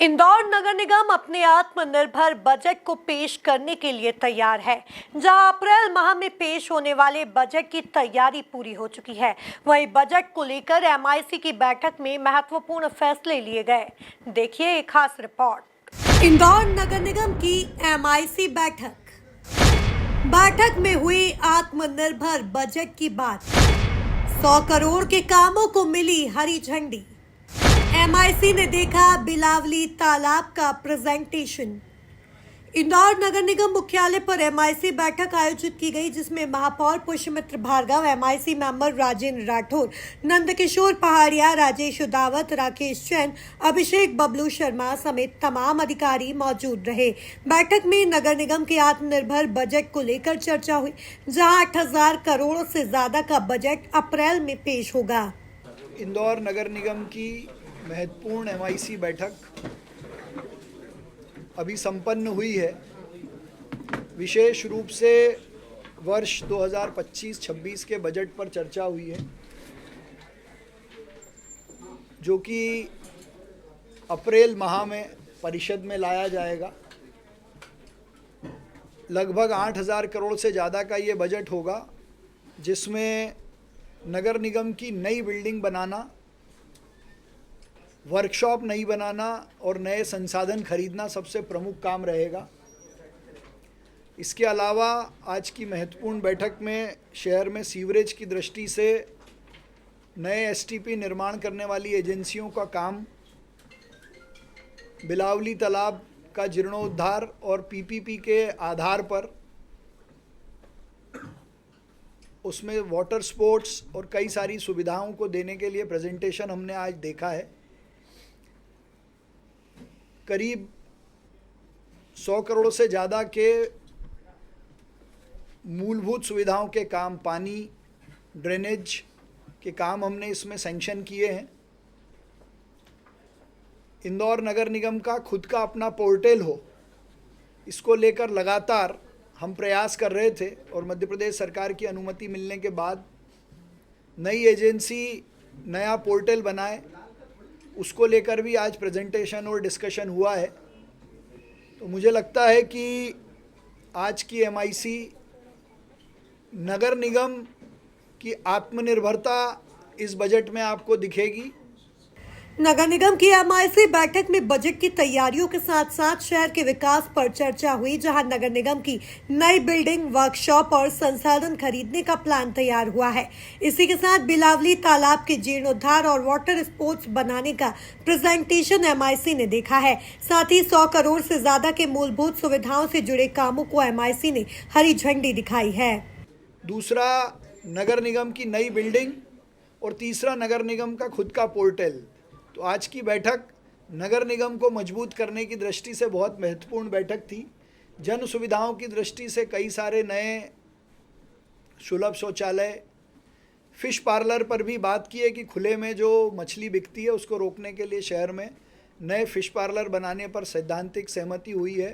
इंदौर नगर निगम अपने आत्मनिर्भर बजट को पेश करने के लिए तैयार है। जहां अप्रैल माह में पेश होने वाले बजट की तैयारी पूरी हो चुकी है, वहीं बजट को लेकर एमआईसी की बैठक में महत्वपूर्ण फैसले लिए गए। देखिए एक खास रिपोर्ट। इंदौर नगर निगम की एमआईसी बैठक में हुई आत्मनिर्भर बजट की बात। 100 करोड़ के कामों को मिली हरी झंडी। एमआईसी ने देखा बिलावली तालाब का प्रेजेंटेशन। इंदौर नगर निगम मुख्यालय पर एमआईसी बैठक आयोजित की गई, जिसमें महापौर पुष्यमित्र भार्गव, एमआईसी मेंबर राजेंद्र राठौर, नंदकिशोर पहाड़िया, राजेश उदावत, राकेश जैन, अभिषेक बबलू शर्मा समेत तमाम अधिकारी मौजूद रहे। बैठक में नगर निगम के आत्मनिर्भर बजट को लेकर चर्चा हुई, जहां 8,000 करोड़ से ज्यादा का बजट अप्रैल में पेश होगा। इंदौर नगर निगम की महत्वपूर्ण एमआईसी बैठक अभी संपन्न हुई है। विशेष रूप से वर्ष 2025-26 के बजट पर चर्चा हुई है, जो कि अप्रैल माह में परिषद में लाया जाएगा। लगभग 8,000 करोड़ से ज़्यादा का ये बजट होगा, जिसमें नगर निगम की नई बिल्डिंग बनाना, वर्कशॉप नहीं बनाना और नए संसाधन खरीदना सबसे प्रमुख काम रहेगा। इसके अलावा आज की महत्वपूर्ण बैठक में शहर में सीवरेज की दृष्टि से नए एसटीपी निर्माण करने वाली एजेंसियों का काम, बिलावली तालाब का जीर्णोद्धार और पीपीपी के आधार पर उसमें वाटर स्पोर्ट्स और कई सारी सुविधाओं को देने के लिए प्रेजेंटेशन हमने आज देखा है। करीब 100 करोड़ से ज़्यादा के मूलभूत सुविधाओं के काम, पानी, ड्रेनेज के काम हमने इसमें सैंक्शन किए हैं। इंदौर नगर निगम का खुद का अपना पोर्टल हो, इसको लेकर लगातार हम प्रयास कर रहे थे और मध्य प्रदेश सरकार की अनुमति मिलने के बाद नई एजेंसी नया पोर्टल बनाए, उसको लेकर भी आज प्रेजेंटेशन और डिस्कशन हुआ है। तो मुझे लगता है कि आज की एमआईसी नगर निगम की आत्मनिर्भरता इस बजट में आपको दिखेगी। नगर निगम की एमआईसी बैठक में बजट की तैयारियों के साथ साथ शहर के विकास पर चर्चा हुई, जहां नगर निगम की नई बिल्डिंग, वर्कशॉप और संसाधन खरीदने का प्लान तैयार हुआ है। इसी के साथ बिलावली तालाब के जीर्णोद्धार और वाटर स्पोर्ट्स बनाने का प्रेजेंटेशन एमआईसी ने देखा है। साथ ही 100 करोड़ से ज्यादा के मूलभूत सुविधाओं से जुड़े कामों को एमआईसी ने हरी झंडी दिखाई है। दूसरा, नगर निगम की नई बिल्डिंग और तीसरा, नगर निगम का खुद का पोर्टल। तो आज की बैठक नगर निगम को मजबूत करने की दृष्टि से बहुत महत्वपूर्ण बैठक थी। जन सुविधाओं की दृष्टि से कई सारे नए सुलभ शौचालय, फिश पार्लर पर भी बात की है कि खुले में जो मछली बिकती है उसको रोकने के लिए शहर में नए फिश पार्लर बनाने पर सैद्धांतिक सहमति हुई है।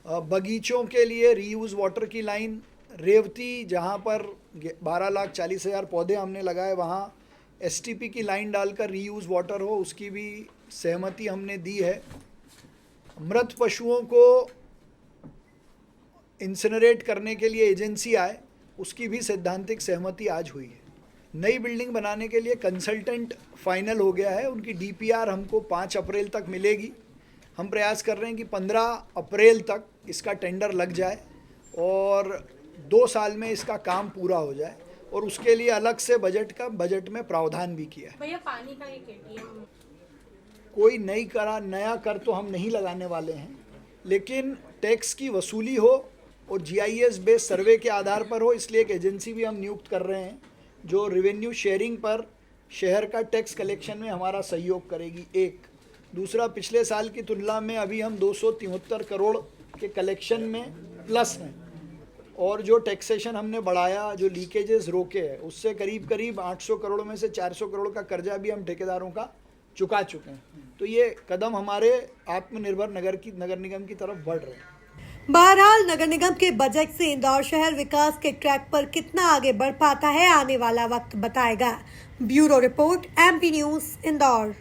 बगीचों के लिए रीयूज़ वाटर की लाइन, रेवती जहाँ पर 12,40,000 पौधे हमने लगाए, वहाँ एसटीपी की लाइन डालकर रीयूज़ वाटर हो, उसकी भी सहमति हमने दी है। मृत पशुओं को इंसिनरेट करने के लिए एजेंसी आए, उसकी भी सैद्धांतिक सहमति आज हुई है। नई बिल्डिंग बनाने के लिए कंसल्टेंट फाइनल हो गया है, उनकी डीपीआर हमको 5 अप्रैल तक मिलेगी। हम प्रयास कर रहे हैं कि 15 अप्रैल तक इसका टेंडर लग जाए और 2 साल में इसका काम पूरा हो जाए, और उसके लिए अलग से बजट में प्रावधान भी किया है। भैया, पानी का एक एटीएम कोई नया कर तो हम नहीं लगाने वाले हैं, लेकिन टैक्स की वसूली हो और जीआईएस बेस्ड सर्वे के आधार पर हो, इसलिए एक एजेंसी भी हम नियुक्त कर रहे हैं जो रेवेन्यू शेयरिंग पर शहर का टैक्स कलेक्शन में हमारा सहयोग करेगी। एक दूसरा, पिछले साल की तुलना में अभी हम 273 करोड़ के कलेक्शन में प्लस हैं, और जो टैक्सेशन हमने बढ़ाया, जो लीकेजेस रोके हैं, उससे करीब करीब 800 करोड़ में से 400 करोड़ का कर्जा भी हम ठेकेदारों का चुका चुके हैं। तो ये कदम हमारे आत्मनिर्भर नगर निगम की तरफ बढ़ रहे हैं। बहरहाल नगर निगम के बजट से इंदौर शहर विकास के ट्रैक पर कितना आगे बढ़ पाता है, आने वाला वक्त बताएगा। Bureau report, MP news, Indore.